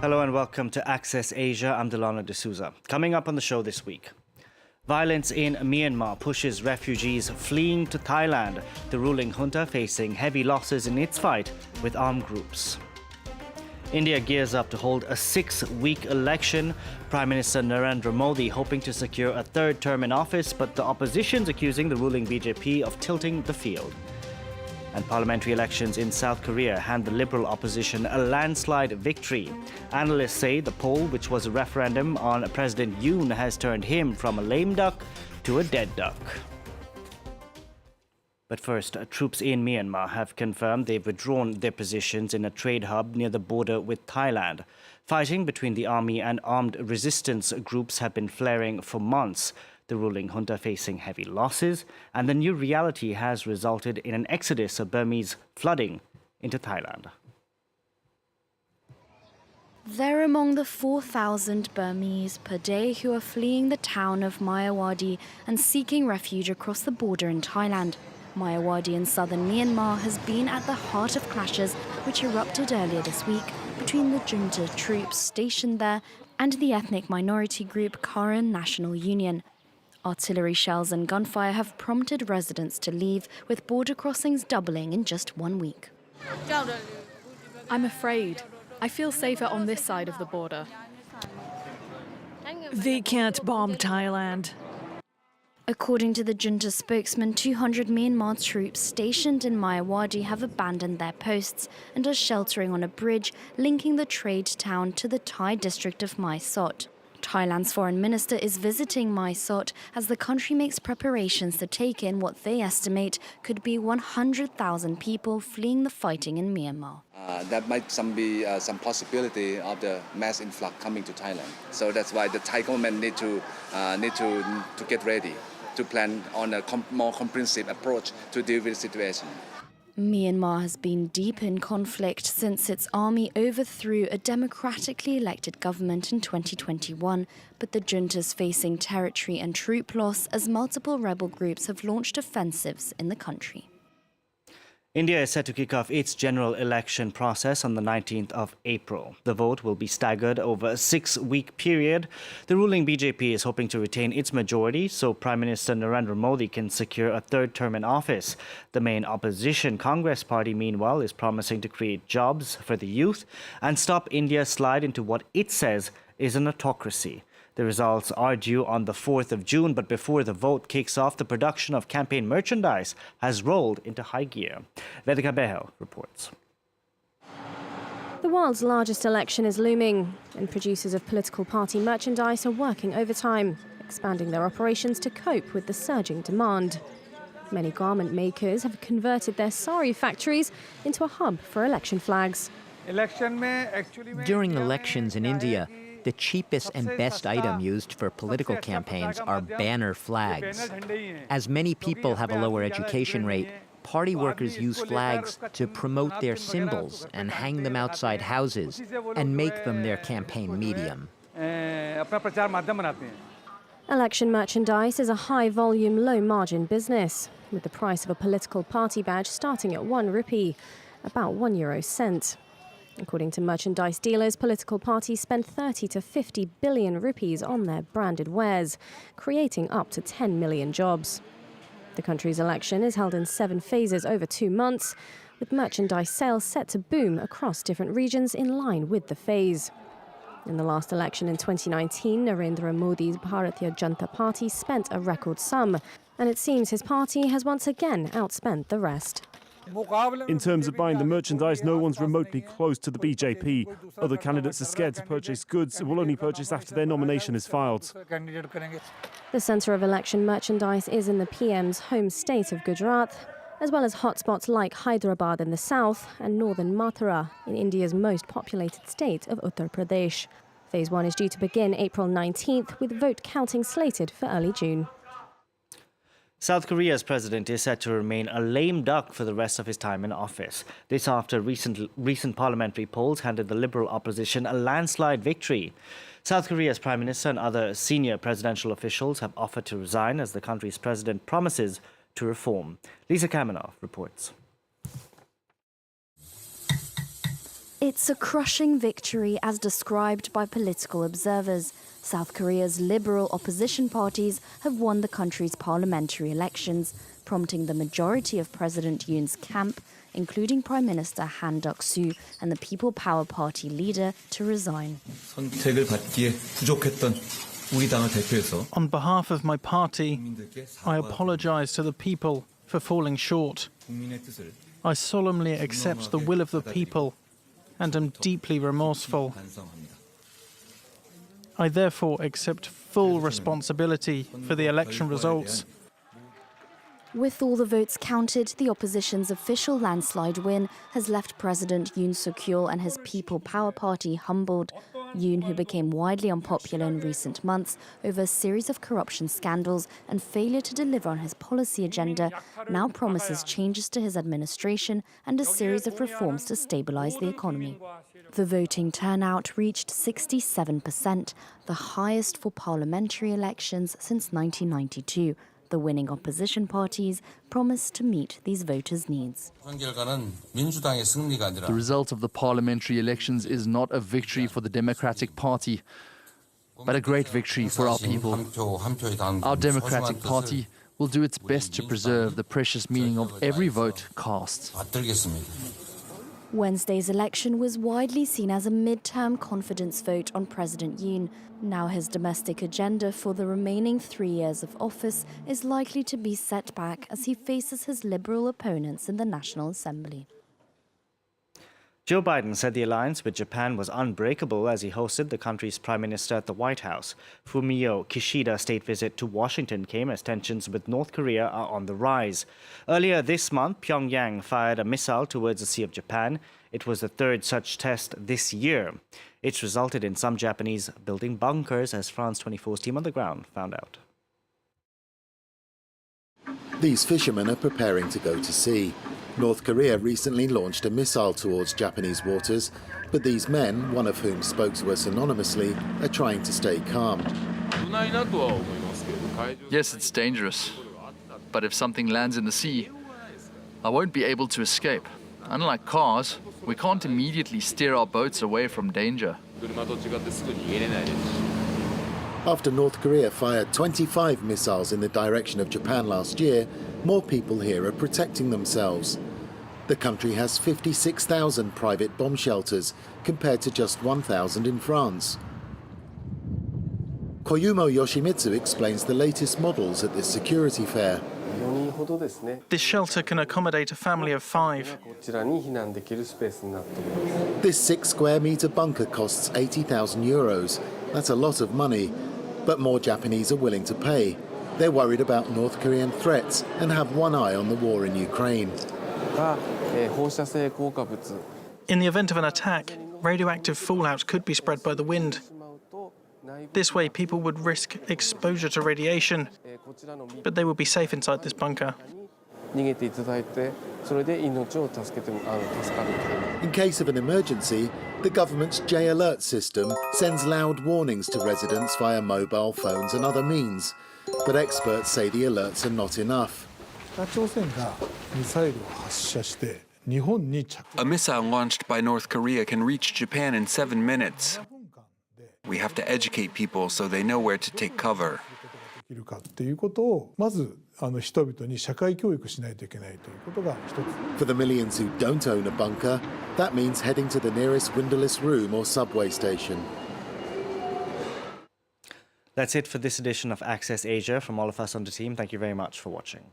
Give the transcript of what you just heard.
Hello and welcome to Access Asia. I'm Delano D'Souza. Coming up on the show this week. Violence in Myanmar pushes refugees fleeing to Thailand. The ruling junta facing heavy losses in its fight with armed groups. India gears up to hold a 6-week election. Prime Minister Narendra Modi hoping to secure a third term in office, but the opposition's accusing the ruling BJP of tilting the field. And parliamentary elections in South Korea hand the liberal opposition a landslide victory. Analysts say the poll, which was a referendum on President Yoon, has turned him from a lame duck to a dead duck. But first, troops in Myanmar have confirmed they've withdrawn their positions in a trade hub near the border with Thailand. Fighting between the army and armed resistance groups have been flaring for months. The ruling junta facing heavy losses, and the new reality has resulted in an exodus of Burmese flooding into Thailand. They're among the 4,000 Burmese per day who are fleeing the town of Myawaddy and seeking refuge across the border in Thailand. Myawaddy in southern Myanmar has been at the heart of clashes which erupted earlier this week between the junta troops stationed there and the ethnic minority group Karen National Union. Artillery shells and gunfire have prompted residents to leave, with border crossings doubling in just 1 week. I'm afraid. I feel safer on this side of the border. They can't bomb Thailand. According to the junta spokesman, 200 Myanmar troops stationed in Myawaddy have abandoned their posts and are sheltering on a bridge linking the trade town to the Thai district of Mae Sot. Thailand's foreign minister is visiting Mae Sot as the country makes preparations to take in what they estimate could be 100,000 people fleeing the fighting in Myanmar. There might be some possibility of the mass influx coming to Thailand. So that's why the Thai government need to get ready to plan on a more comprehensive approach to deal with the situation. Myanmar has been deep in conflict since its army overthrew a democratically elected government in 2021, but the junta's facing territory and troop loss as multiple rebel groups have launched offensives in the country. India is set to kick off its general election process on the 19th of April. The vote will be staggered over a 6-week period. The ruling BJP is hoping to retain its majority so Prime Minister Narendra Modi can secure a third term in office. The main opposition Congress party, meanwhile, is promising to create jobs for the youth and stop India's slide into what it says is an autocracy. The results are due on the 4th of June, but before the vote kicks off, the production of campaign merchandise has rolled into high gear. Vedika Behel reports. The world's largest election is looming, and producers of political party merchandise are working overtime, expanding their operations to cope with the surging demand. Many garment makers have converted their sari factories into a hub for election flags. During elections in India, the cheapest and best item used for political campaigns are banner flags. As many people have a lower education rate, party workers use flags to promote their symbols and hang them outside houses and make them their campaign medium. Election merchandise is a high-volume, low-margin business, with the price of a political party badge starting at 1 rupee, about 1 euro cent. According to merchandise dealers, political parties spend 30 to 50 billion rupees on their branded wares, creating up to 10 million jobs. The country's election is held in 7 phases over 2 months, with merchandise sales set to boom across different regions in line with the phase. In the last election in 2019, Narendra Modi's Bharatiya Junta party spent a record sum, and it seems his party has once again outspent the rest. In terms of buying the merchandise, no one's remotely close to the BJP. Other candidates are scared to purchase goods and will only purchase after their nomination is filed. The centre of election merchandise is in the PM's home state of Gujarat, as well as hotspots like Hyderabad in the south and northern Mathura in India's most populated state of Uttar Pradesh. Phase 1 is due to begin April 19th, with vote counting slated for early June. South Korea's president is set to remain a lame duck for the rest of his time in office. This after recent parliamentary polls handed the liberal opposition a landslide victory. South Korea's prime minister and other senior presidential officials have offered to resign as the country's president promises to reform. Lisa Kamenov reports. It's a crushing victory as described by political observers. South Korea's liberal opposition parties have won the country's parliamentary elections, prompting the majority of President Yoon's camp, including Prime Minister Han Duck-soo and the People Power Party leader, to resign. 선택을 받기에 부족했던 우리 당을 대표해서 On behalf of my party, I apologize to the people for falling short. 국민의 뜻을 I solemnly accept the will of the people and am deeply remorseful. 반성합니다. I therefore accept full responsibility for the election results. With all the votes counted, the opposition's official landslide win has left President Yoon Suk-yeol and his People Power Party humbled. Yoon, who became widely unpopular in recent months over a series of corruption scandals and failure to deliver on his policy agenda, now promises changes to his administration and a series of reforms to stabilize the economy. The voting turnout reached 67%, the highest for parliamentary elections since 1992. The winning opposition parties promise to meet these voters' needs. The result of the parliamentary elections is not a victory for the Democratic Party, but a great victory for our people. Our Democratic Party will do its best to preserve the precious meaning of every vote cast. Wednesday's election was widely seen as a mid-term confidence vote on President Yoon. Now his domestic agenda for the remaining 3 years of office is likely to be set back as he faces his liberal opponents in the National Assembly. Joe Biden said the alliance with Japan was unbreakable as he hosted the country's prime minister at the White House. Fumio Kishida's state visit to Washington came as tensions with North Korea are on the rise. Earlier this month, Pyongyang fired a missile towards the Sea of Japan. It was the third such test this year. It's resulted in some Japanese building bunkers, as France 24's team on the ground found out. These fishermen are preparing to go to sea. North Korea recently launched a missile towards Japanese waters, but these men, one of whom spoke to us anonymously, are trying to stay calm. Yes, it's dangerous, but if something lands in the sea, I won't be able to escape. Unlike cars, we can't immediately steer our boats away from danger. After North Korea fired 25 missiles in the direction of Japan last year, more people here are protecting themselves. The country has 56,000 private bomb shelters, compared to just 1,000 in France. Koyumo Yoshimitsu explains the latest models at this security fair. This shelter can accommodate a family of 5. This 6-square-metre bunker costs 80,000 euros. That's a lot of money, but more Japanese are willing to pay. They're worried about North Korean threats and have one eye on the war in Ukraine. In the event of an attack, radioactive fallout could be spread by the wind. This way, people would risk exposure to radiation, but they would be safe inside this bunker. In case of an emergency, the government's J-Alert system sends loud warnings to residents via mobile phones and other means. But experts say the alerts are not enough. A missile launched by North Korea can reach Japan in 7 minutes. We have to educate people so they know where to take cover. For the millions who don't own a bunker, that means heading to the nearest windowless room or subway station. That's it for this edition of Access Asia. From all of us on the team, thank you very much for watching.